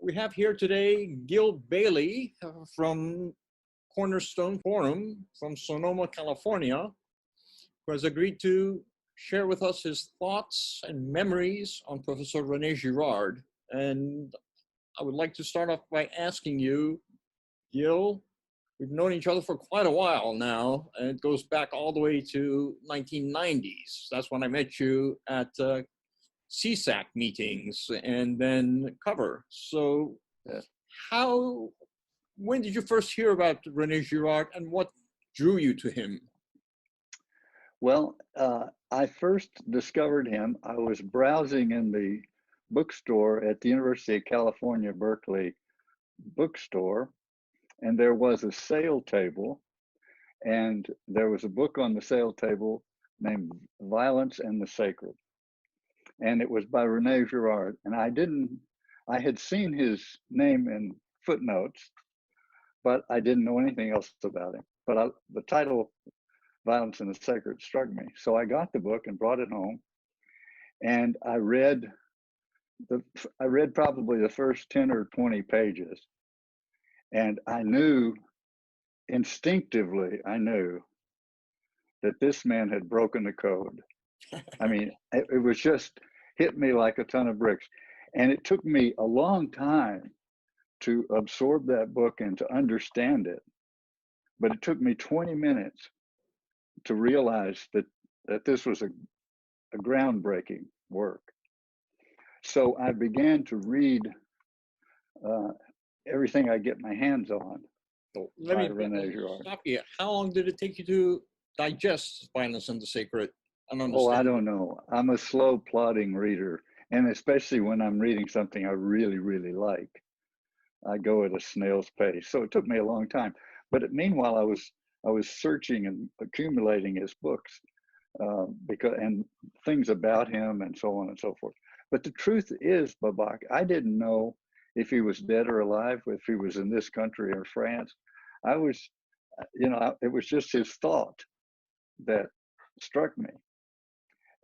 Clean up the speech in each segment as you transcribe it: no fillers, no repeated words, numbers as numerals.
we have here today Gil Bailie from Cornerstone Forum from Sonoma, California, who has agreed to share with us his thoughts and memories on Professor René Girard. And I would like to start off by asking you, Gil, we've known each other for quite a while now, and it goes back all the way to 1990s. That's when I met you at CSAC meetings and then cover. So when did you first hear about René Girard and what drew you to him? Well, I first discovered him. I was browsing in the bookstore at the University of California, Berkeley bookstore, and there was a sale table, and there was a book on the sale table named Violence and the Sacred. And it was by René Girard. And I had seen his name in footnotes, but I didn't know anything else about him. But the title, Violence and the Sacred, struck me. So I got the book and brought it home. And I read probably the first 10 or 20 pages. And I knew, instinctively, that this man had broken the code. I mean, it was just hit me like a ton of bricks. And it took me a long time to absorb that book and to understand it. But it took me 20 minutes to realize that this was a groundbreaking work. So I began to read everything I get my hands on. Let me stop you. How long did it take you to digest Violence and the Sacred and understand? Oh, I don't know. I'm a slow plodding reader, and especially when I'm reading something I really, really like, I go at a snail's pace. So it took me a long time. But meanwhile, I was searching and accumulating his books and things about him and so on and so forth. But the truth is, Babak, I didn't know if he was dead or alive, if he was in this country or France. I was, it was just his thought that struck me.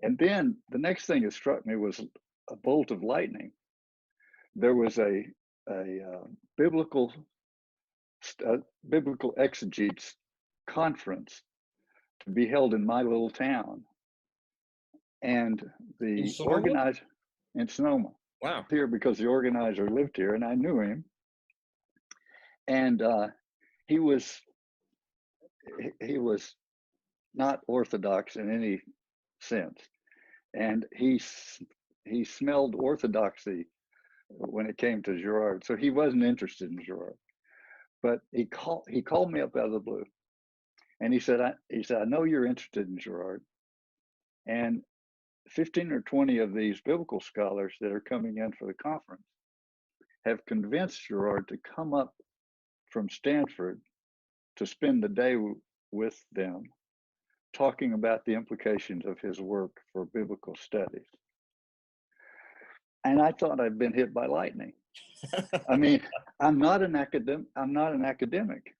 And then the next thing that struck me was a bolt of lightning. There was a biblical exegetes conference to be held in my little town, and the organizer in Sonoma. Wow. Here because the organizer lived here, and I knew him. And he was not orthodox in any sense, and he smelled orthodoxy when it came to Girard. So he wasn't interested in Girard, but he called me up out of the blue, and he said, I know you're interested in Girard, and 15 or 20 of these biblical scholars that are coming in for the conference have convinced Girard to come up from Stanford to spend the day with them, talking about the implications of his work for biblical studies. And I thought I'd been hit by lightning. I mean, I'm not an academic.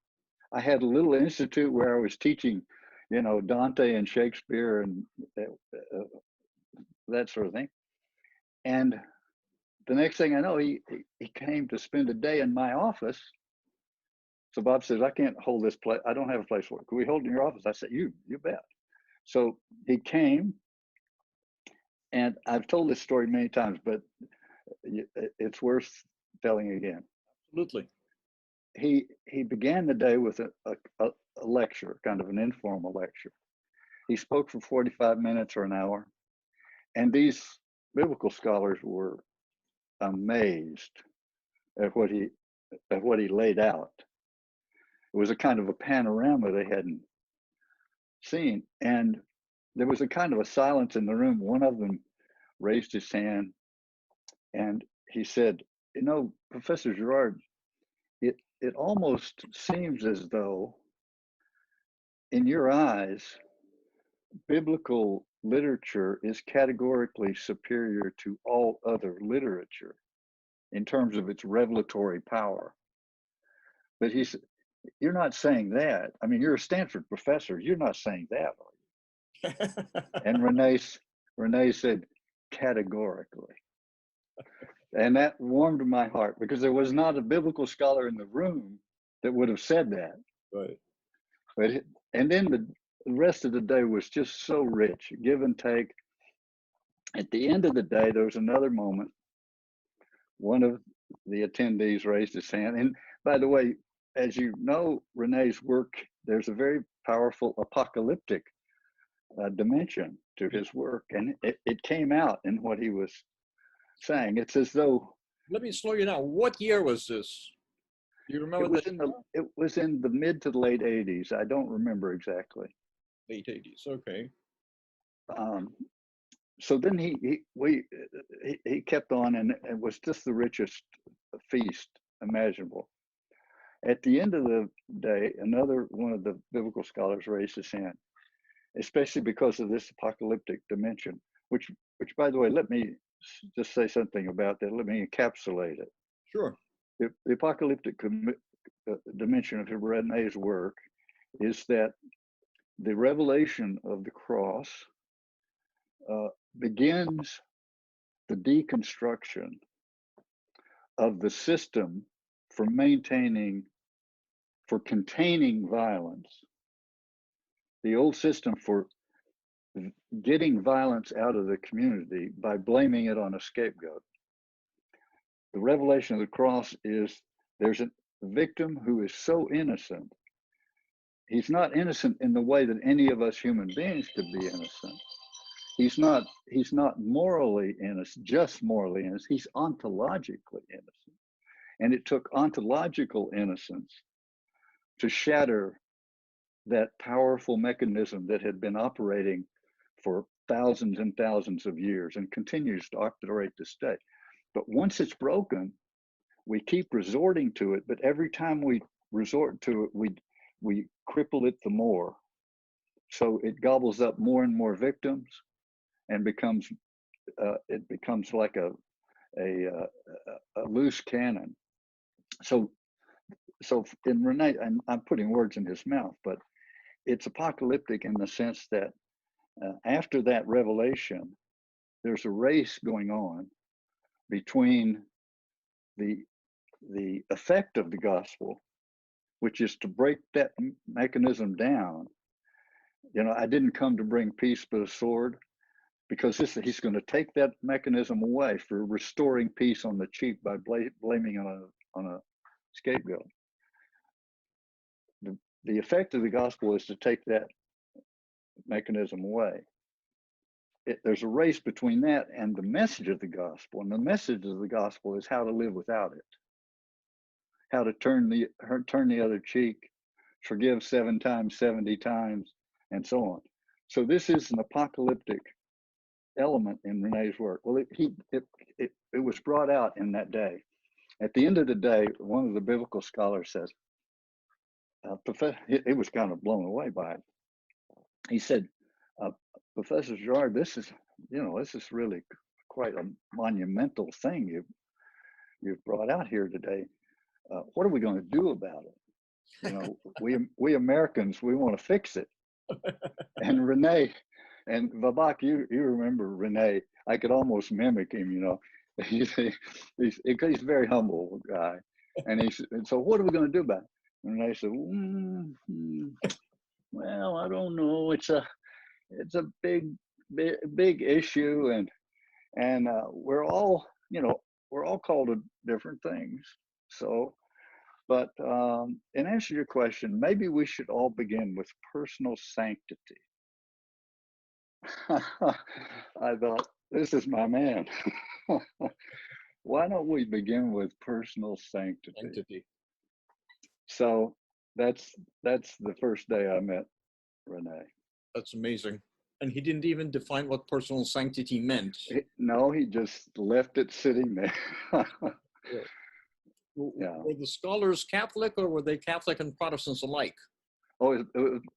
I had a little institute where I was teaching, Dante and Shakespeare and that sort of thing. And the next thing I know, he came to spend a day in my office. So Bob says, I can't hold this place. I don't have a place for it. Can we hold it in your office? I said, you bet. So he came, and I've told this story many times, but it's worth telling again. Absolutely. He began the day with a lecture, kind of an informal lecture. He spoke for 45 minutes or an hour, and these biblical scholars were amazed at what he laid out. It was a kind of a panorama they hadn't seen, and there was a kind of a silence in the room. One of them raised his hand, and he said, Professor Girard, it almost seems as though, in your eyes, biblical literature is categorically superior to all other literature in terms of its revelatory power. But he said, you're not saying that. I mean, you're a Stanford professor. You're not saying that, are you? And René said, categorically. And that warmed my heart because there was not a biblical scholar in the room that would have said that. Right. And then the rest of the day was just so rich, give and take. At the end of the day, there was another moment. One of the attendees raised his hand. And by the way, as you know, René's work, there's a very powerful apocalyptic dimension to his work. And it came out in what he was saying. It's as though. Let me slow you down. What year was this? Do you remember that? It was in the mid to late 80s. I don't remember exactly. Late 80s, okay. So then he kept on, and it was just the richest feast imaginable. At the end of the day, another one of the biblical scholars raised his hand, especially because of this apocalyptic dimension, which by the way, let me just say something about that. Let me encapsulate it. Sure. The apocalyptic dimension of René's work is that the revelation of the cross begins the deconstruction of the system for containing violence. The old system for getting violence out of the community by blaming it on a scapegoat. The revelation of the cross is there's a victim who is so innocent. He's not innocent in the way that any of us human beings could be innocent. He's not morally innocent, just morally innocent. He's ontologically innocent. And it took ontological innocence to shatter that powerful mechanism that had been operating for thousands and thousands of years and continues to operate this day. But once it's broken, we keep resorting to it. But every time we resort to it, we cripple it the more. So it gobbles up more and more victims, and becomes like a loose cannon. So in René, and I'm putting words in his mouth, but it's apocalyptic in the sense that after that revelation, there's a race going on between the effect of the gospel, which is to break that mechanism down. You know, I didn't come to bring peace but a sword, because he's going to take that mechanism away for restoring peace on the cheap by blaming on a scapegoat. The effect of the gospel is to take that mechanism away. There's a race between that and the message of the gospel, and the message of the gospel is how to live without it, how to turn the other cheek, forgive 7 times, 70 times, and so on. So this is an apocalyptic element in René's work. Well, it was brought out in that day. At the end of the day, one of the biblical scholars says, it was kind of blown away by it. He said, Professor Girard, this is really quite a monumental thing you've brought out here today. What are we going to do about it? You know, we Americans, we want to fix it. And René and Babak, you remember René? I could almost mimic him. You know, he's a very humble guy, and so what are we going to do about it? And René said, well, I don't know. It's a big issue, and we're all called to different things. So, but in answer to your question, maybe we should all begin with personal sanctity. I thought, this is my man. Why don't we begin with personal sanctity? So that's the first day I met René. That's amazing. And he didn't even define what personal sanctity meant. No, he just left it sitting there. Yeah. Were the scholars Catholic, or were they Catholic and Protestants alike? Oh,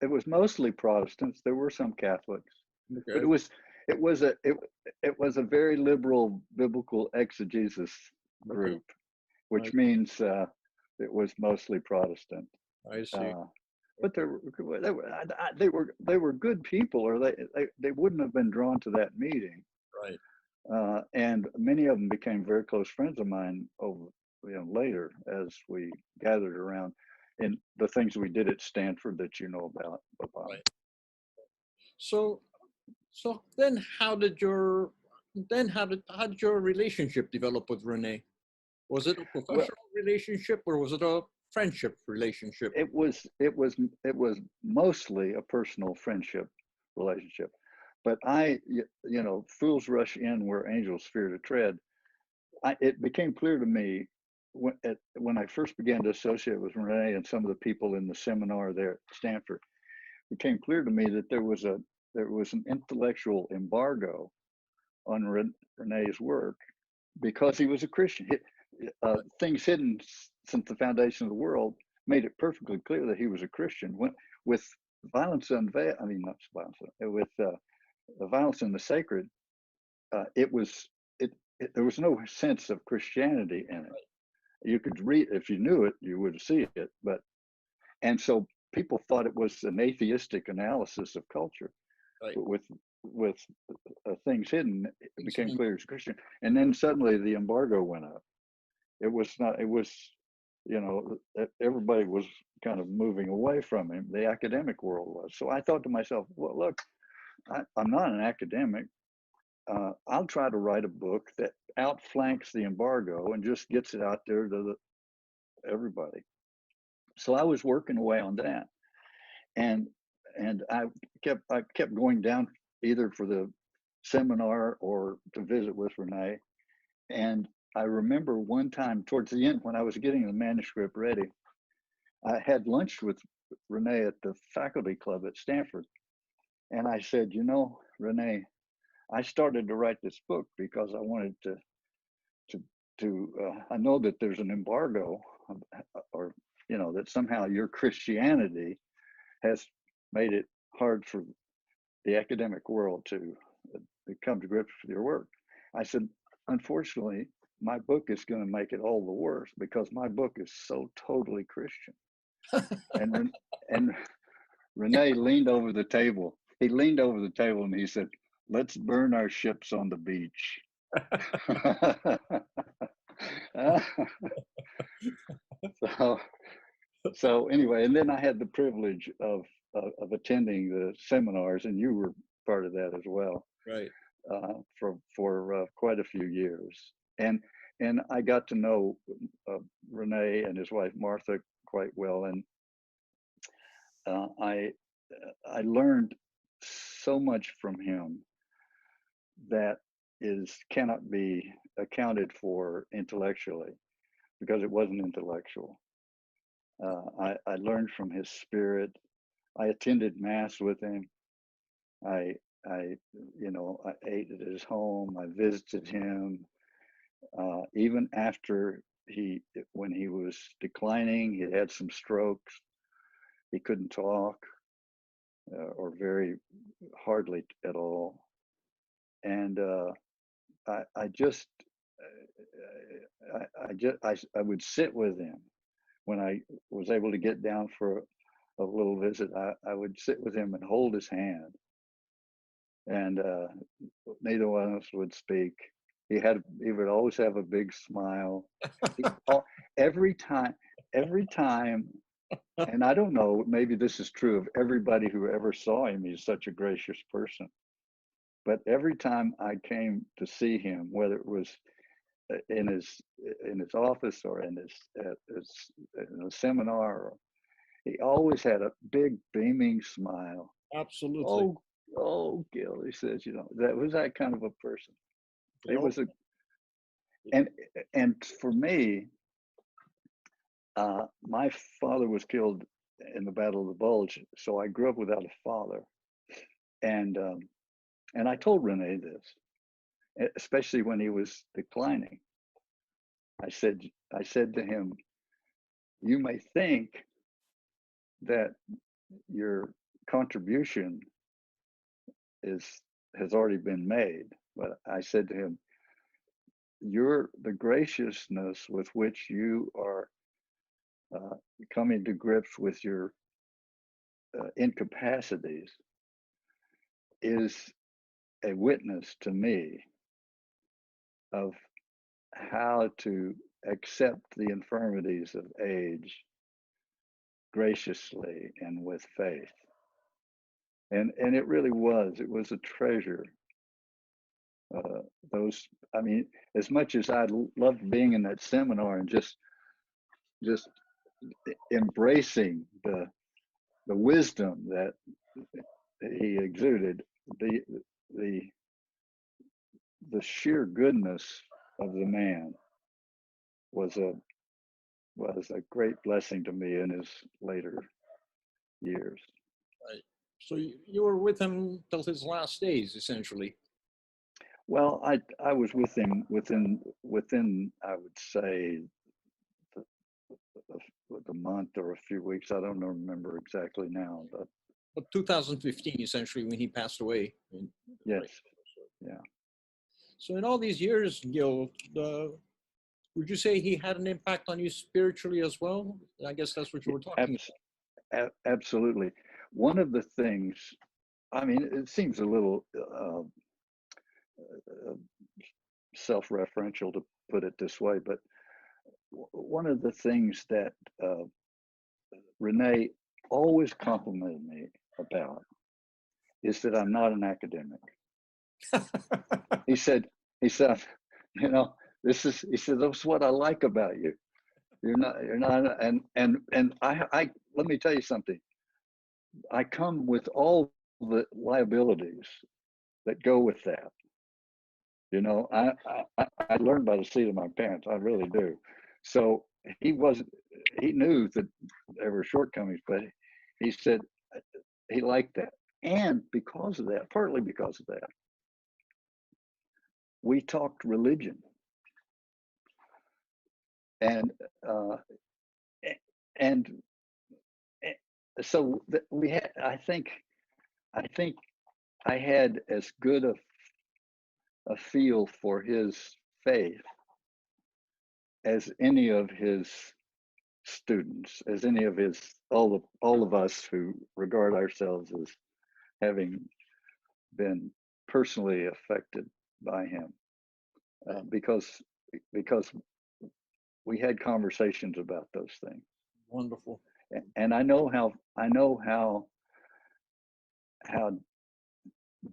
it was mostly Protestants. There were some Catholics, okay. But it was a very liberal biblical exegesis group, okay. Which means it was mostly Protestant. I see. But they were good people, or they wouldn't have been drawn to that meeting. Right. And many of them became very close friends of mine over, later as we gathered around in the things we did at Stanford that you know about. Right. So, so then how did your relationship develop with René? Was it a Well, professional relationship or was it a friendship relationship? it was mostly a personal friendship relationship, but fools rush in where angels fear to tread. It became clear to me when I first began to associate with René and some of the people in the seminar there at Stanford. It became clear to me that there was an intellectual embargo on René's work because he was a Christian. Things hidden since the foundation of the world made it perfectly clear that he was a Christian. With violence unveiled, I mean not violence, with the violence in the sacred, it was there was no sense of Christianity in it. You could read, if you knew it, you would see it. And so people thought it was an atheistic analysis of culture. Right. But with things hidden, it became clear as Christian. And then suddenly the embargo went up. It was not. It was, everybody was kind of moving away from him. The academic world was. So I thought to myself, well, look, I'm not an academic. I'll try to write a book that outflanks the embargo and just gets it out there to everybody. So I was working away on that, and I kept going down either for the seminar or to visit with René. And I remember one time towards the end when I was getting the manuscript ready, I had lunch with René at the faculty club at Stanford, and I said, René, I started to write this book because I wanted to I know that there's an embargo, or that somehow your Christianity has made it hard for the academic world to come to grips with your work. I said, unfortunately, my book is going to make it all the worse because my book is so totally Christian. and René leaned over the table. He leaned over the table and he said, "Let's burn our ships on the beach." So anyway, and then I had the privilege of attending the seminars, and you were part of that as well. Right. For quite a few years, and I got to know René and his wife Martha quite well, and I learned so much from him that cannot be accounted for intellectually because it wasn't intellectual. I learned from his spirit. I attended mass with him. I ate at his home. I visited him. Even after when he was declining, he had some strokes. He couldn't talk, or very hardly at all. And I would sit with him when I was able to get down for a little visit. I would sit with him and hold his hand, and neither one of us would speak. He would always have a big smile. Every time, and I don't know, maybe this is true of everybody who ever saw him. He's such a gracious person. But every time I came to see him, whether it was in his office or in a seminar, he always had a big beaming smile. Absolutely. Oh, Gil, he says, that was that kind of a person. It was and for me, my father was killed in the Battle of the Bulge, so I grew up without a father, and I told René this, especially when he was declining. I said to him, "You may think that your contribution has already been made," but I said to him, the graciousness with which you are coming to grips with your incapacities is a witness to me of how to accept the infirmities of age graciously and with faith. And it really was. It was a treasure. I mean, as much as I loved being in that seminar and just embracing the wisdom that he exuded, the sheer goodness of the man was a great blessing to me in his later years. Right. So you were with him till his last days, essentially. Well, I was with him within I would say the month or a few weeks. I don't remember exactly now, But 2015, essentially, when he passed away. Yes. Right. Yeah. So in all these years, Gil, would you say he had an impact on you spiritually as well? I guess that's what you were talking about. Absolutely. One of the things, I mean, it seems a little self-referential to put it this way, but one of the things that René always complimented me about is that I'm not an academic. He said, you know, he said, that's what I like about you. You're not, and I, let me tell you something. I come with all the liabilities that go with that. You know, I learned by the seat of my pants. I really do. So he knew that there were shortcomings, but he said he liked that. And because of that, partly because of that, we talked religion. And so we had, I think I had as good a feel for his faith as any of his students, as any of his all of us who regard ourselves as having been personally affected by him, because we had conversations about those things. Wonderful. And I know how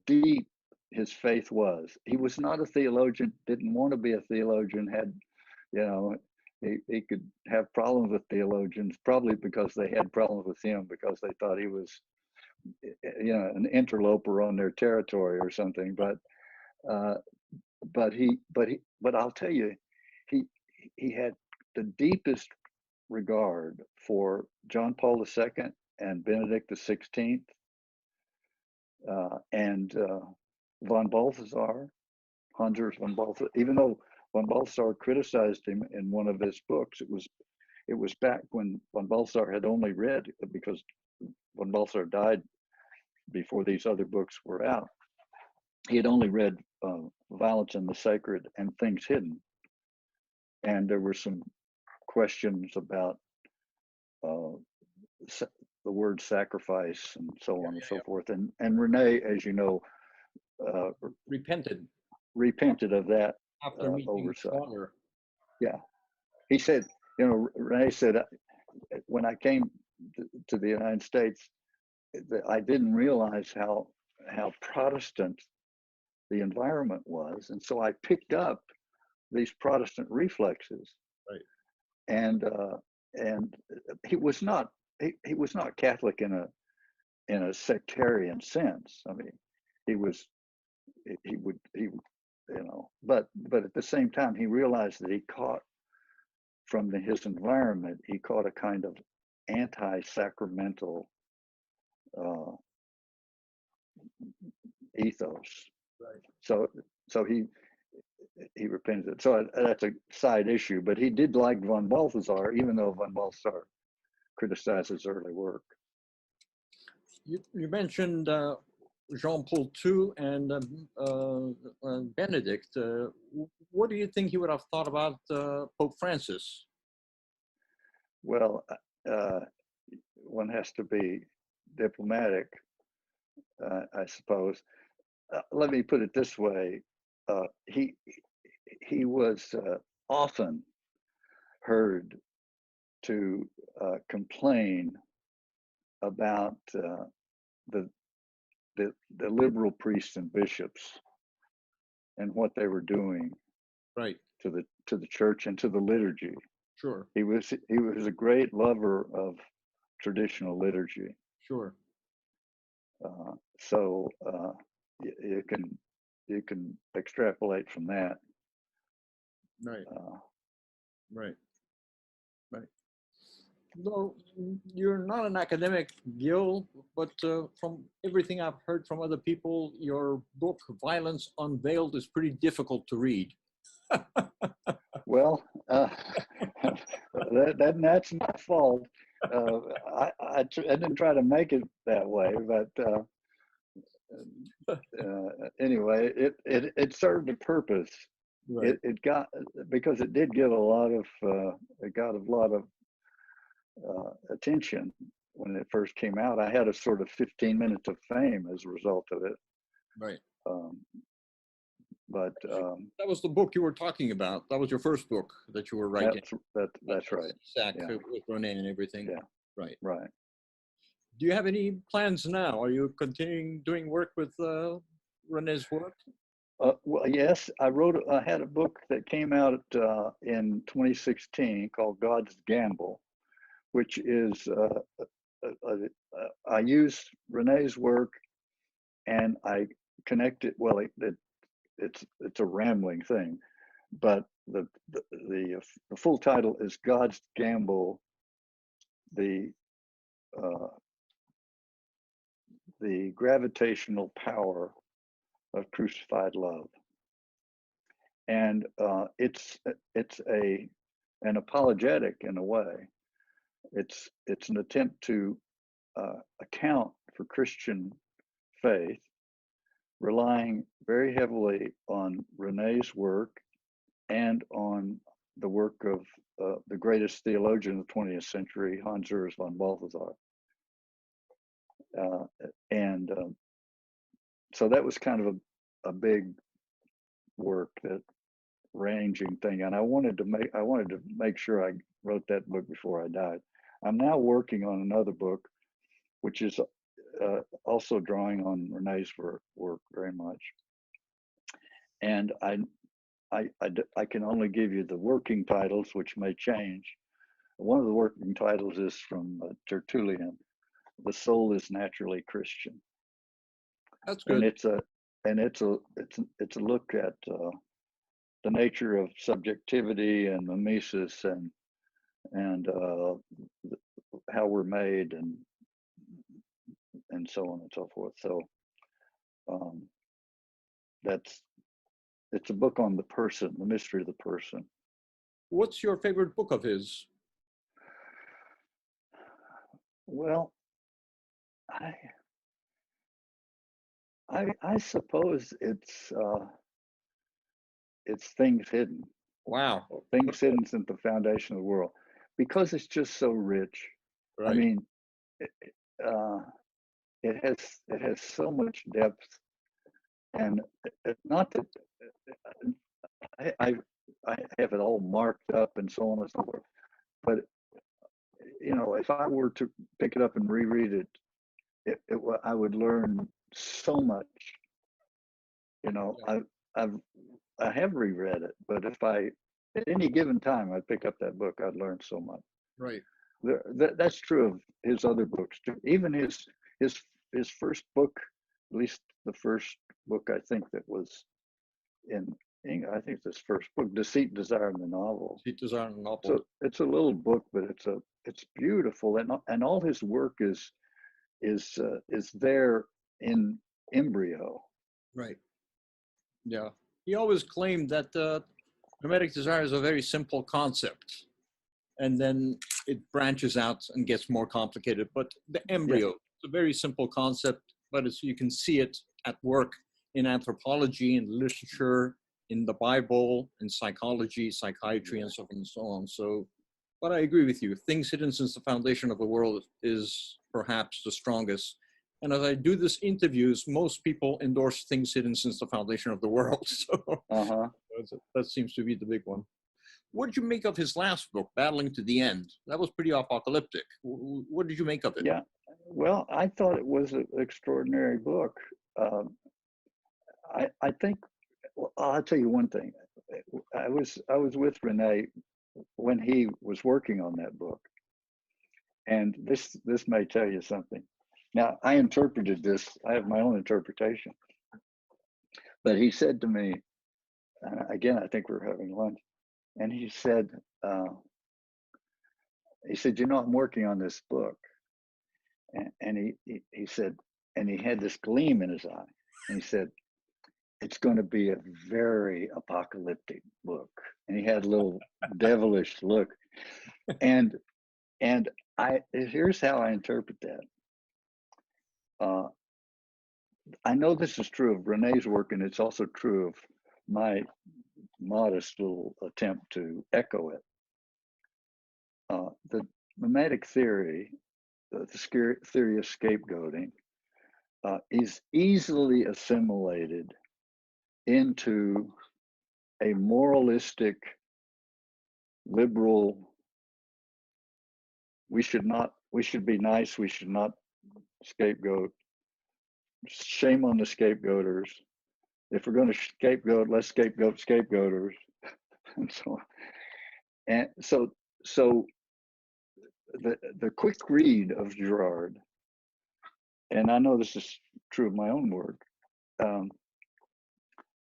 deep his faith was. He was not a theologian, didn't want to be a theologian, had, you know, he could have problems with theologians, probably because they had problems with him because they thought he was, you know, an interloper on their territory or something. But I'll tell you, he had the deepest regard for John Paul II and Benedict XVI, and von Balthasar, Hans von Balthasar. Even though von Balthasar criticized him in one of his books, it was back when von Balthasar had only read, because von Balthasar died before these other books were out. He had only read Violence in the Sacred and Things Hidden, and there were some questions about the word sacrifice and so on and so forth. And René, as you know, repented of that after meeting oversight. Father. Yeah, he said, you know, René said, when I came to the United States, I didn't realize how Protestant the environment was, and so I picked up these Protestant reflexes. Right. And he was not Catholic in a sectarian sense. I mean, he would, you know, but at the same time, he realized that he caught from his environment, he caught a kind of anti-sacramental ethos. Right. So he repented. So that's a side issue, but he did like von Balthasar, even though von Balthasar criticized his early work. You mentioned Jean Paul II and Benedict. What do you think he would have thought about Pope Francis? Well, one has to be diplomatic, I suppose. Let me put it this way: he was often heard to complain about the liberal priests and bishops and what they were doing Right. to the church and to the liturgy. Sure. He was a great lover of traditional liturgy. Sure. So you can extrapolate from that. Right. Right. Right. No, you're not an academic, Gil, but from everything I've heard from other people, your book, Violence Unveiled, is pretty difficult to read. Well, that's my fault. I didn't try to make it that way, but anyway, it served a purpose. Right. It got, because it did get a lot of attention when it first came out. I had a sort of 15 minutes of fame as a result of it. Right. But that was the book you were talking about. That was your first book that you were writing. That's right. Sack Yeah. with René and everything. Yeah. Right. Right. Do you have any plans now? Are you continuing doing work with René's work? Well, yes, I had a book that came out in 2016 called God's Gamble, which is I use René's work and I connect it. Well, it's a rambling thing, but the full title is God's Gamble: the gravitational power of crucified love. And it's an apologetic in a way. It's an attempt to account for Christian faith, relying very heavily on René's work and on the work of the greatest theologian of the 20th century, Hans Urs von Balthasar. So that was kind of a big work, that ranging thing, and I wanted to make sure I wrote that book before I died. I'm now working on another book, which is also drawing on René's work very much. And I can only give you the working titles, which may change. One of the working titles is from Tertullian: "The soul is naturally Christian." That's good. And it's a look at the nature of subjectivity and mimesis and how we're made and so on and so forth. So it's a book on the person, the mystery of the person. What's your favorite book of his? Well, I suppose it's Things Hidden. Wow. Things Hidden Since the Foundation of the World, because it's just so rich. Right. I mean, it has so much depth, and not that I have it all marked up and so on and so forth, but if I were to pick it up and reread it, I would learn so much. I have reread it, but if at any given time I'd pick up that book, I'd learn so much. Right. That's true of his other books too. Even his first book, at least the first book I think that was in English, I think it's his first book, Deceit, Desire, and the Novel. Deceit, Desire, and the Novel. So it's a little book, but it's beautiful, and all his work is there in embryo. Right. Yeah. He always claimed that hermetic desire is a very simple concept, and then it branches out and gets more complicated. But the embryo, it's a very simple concept, but you can see it at work in anthropology, in literature, in the Bible, in psychology, psychiatry, and so on and so on. So, but I agree with you. Things Hidden Since the Foundation of the World is perhaps the strongest. And as I do these interviews, most people endorse Things Hidden Since the Foundation of the World. So That seems to be the big one. What did you make of his last book, Battling to the End? That was pretty apocalyptic. What did you make of it? Yeah, well, I thought it was an extraordinary book. I think, well, I'll tell you one thing. I was with René when he was working on that book, and this may tell you something. Now, I interpreted this. I have my own interpretation, but he said to me, again, I think we were having lunch, and he said, you know, I'm working on this book, and he said, and he had this gleam in his eye, and he said, it's going to be a very apocalyptic book, and he had a little devilish look, and here's how I interpret that. I know this is true of René's work, and it's also true of my modest little attempt to echo it. The mimetic theory, the theory of scapegoating, is easily assimilated into a moralistic, liberal, we should be nice, we should not scapegoat, shame on the scapegoaters. If we're going to scapegoat, let's scapegoat scapegoaters, and so on. And so the quick read of Girard, and I know this is true of my own work,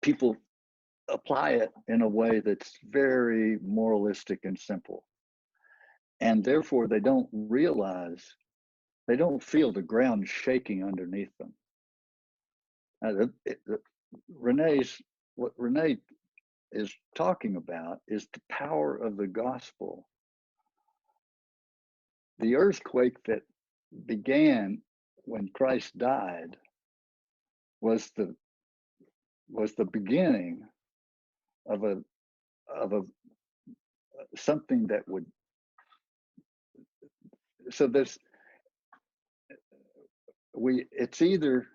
people apply it in a way that's very moralistic and simple, and therefore they don't feel the ground shaking underneath them. What René is talking about is the power of the gospel. The earthquake that began when Christ died was the beginning of something that would. So it's either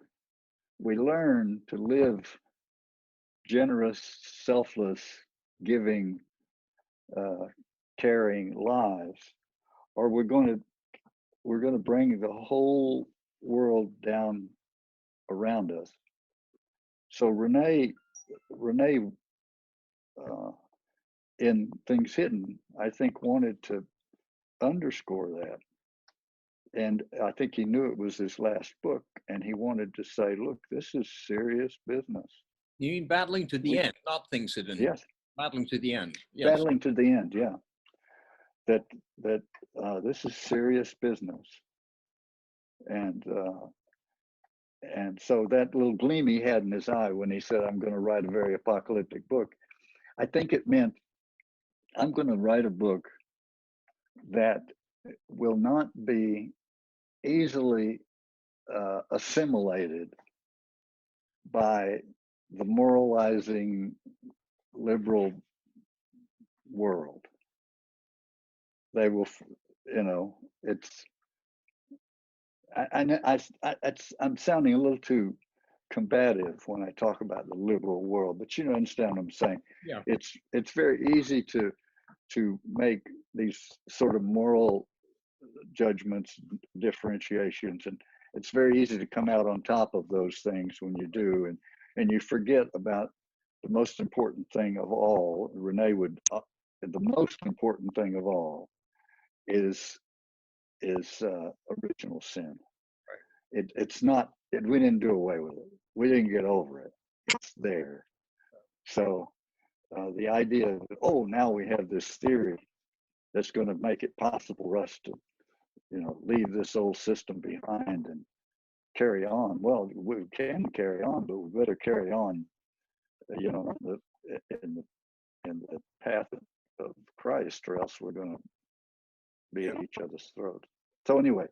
we learn to live generous, selfless, giving, caring lives, or we're going to bring the whole world down around us. So René, in Things Hidden, I think wanted to underscore that. And I think he knew it was his last book, and he wanted to say, look, this is serious business. You mean Battling to the End, not Things Hidden? Yes. Battling to the End. Yes. Battling to the End, yeah. That this is serious business. And so that little gleam he had in his eye when he said, I'm going to write a very apocalyptic book, I think it meant I'm going to write a book that will not be easily assimilated by the moralizing liberal world. They will, I'm sounding a little too combative when I talk about the liberal world, but you understand what I'm saying. Yeah. It's very easy to make these sort of moral judgments, differentiations, and it's very easy to come out on top of those things when you do, and you forget about the most important thing of all. René would, the most important thing of all is original sin. Right. It's not. We didn't do away with it. We didn't get over it. It's there. So the idea of, oh, now we have this theory that's going to make it possible for us to, leave this old system behind and carry on. Well, we can carry on, but we better carry on, in the path of Christ, or else we're going to be at each other's throats. So anyway,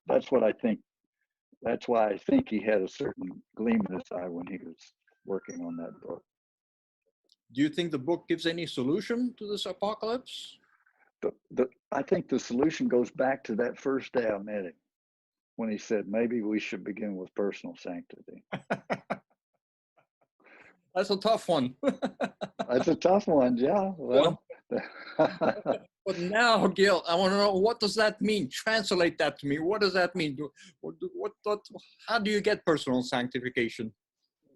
that's what I think. That's why I think he had a certain gleam in his eye when he was working on that book. Do you think the book gives any solution to this apocalypse? I think the solution goes back to that first day I met him, when he said, maybe we should begin with personal sanctity. That's a tough one. That's a tough one, yeah. Well, But now, Gil, I want to know, what does that mean? Translate that to me. What does that mean? How do you get personal sanctification?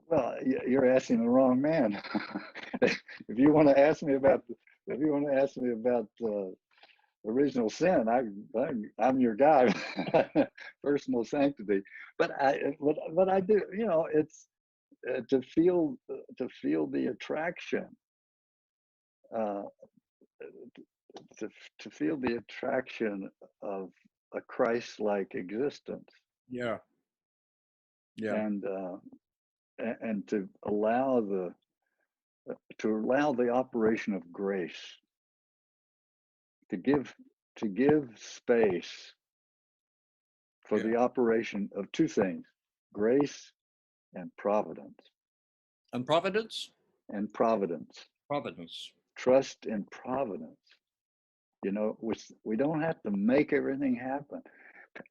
well, you're asking the wrong man. If you want to ask me about, original sin, I'm your guy. Personal sanctity, but I do. You know, it's to feel the attraction. Uh, to feel the attraction of a Christ-like existence, Yeah. Yeah. and to allow the operation of grace, to give space for Yeah. the operation of two things: grace and providence. And providence? And providence. Providence. Trust in providence. You know, we don't have to make everything happen.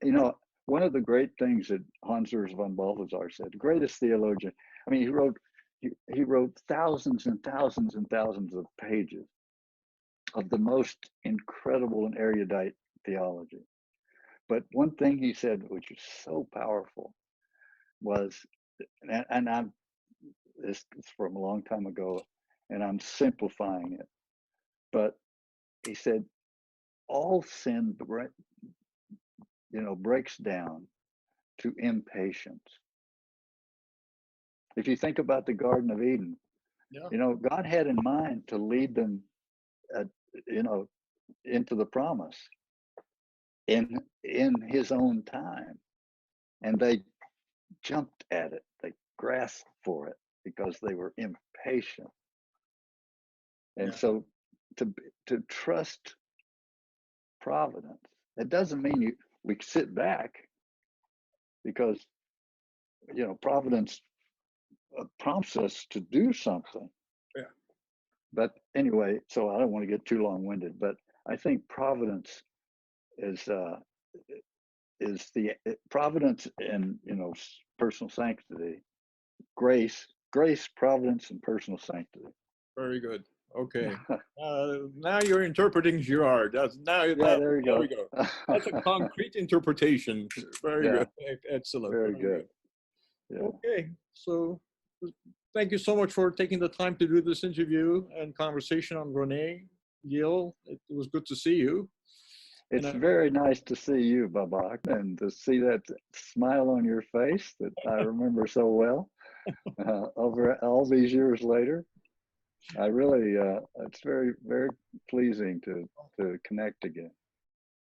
You know, one of the great things that Hans Urs von Balthasar said, the greatest theologian, I mean, he wrote thousands and thousands and thousands of pages of the most incredible and erudite theology. But one thing he said, which is so powerful, was, and this is from a long time ago, and I'm simplifying it, but he said, all sin, breaks down to impatience. If you think about the Garden of Eden, Yeah. you know, God had in mind to lead them, into the promise in His own time, and they jumped at it. They grasped for it because they were impatient. And so, to trust providence, it doesn't mean we sit back, because providence prompts us to do something. Yeah. But anyway, so I don't want to get too long-winded, but I think providence is the providence and personal sanctity, grace, providence, and personal sanctity. Very good. Okay. Now you're interpreting Girard. There we go. That's a concrete interpretation. Very good. Excellent. Very good. Yeah. Okay. So thank you so much for taking the time to do this interview and conversation on René. Gil, it was good to see you. It's very nice to see you, Babak, and to see that smile on your face that I remember so well over all these years later. I really, it's very, very pleasing to connect again.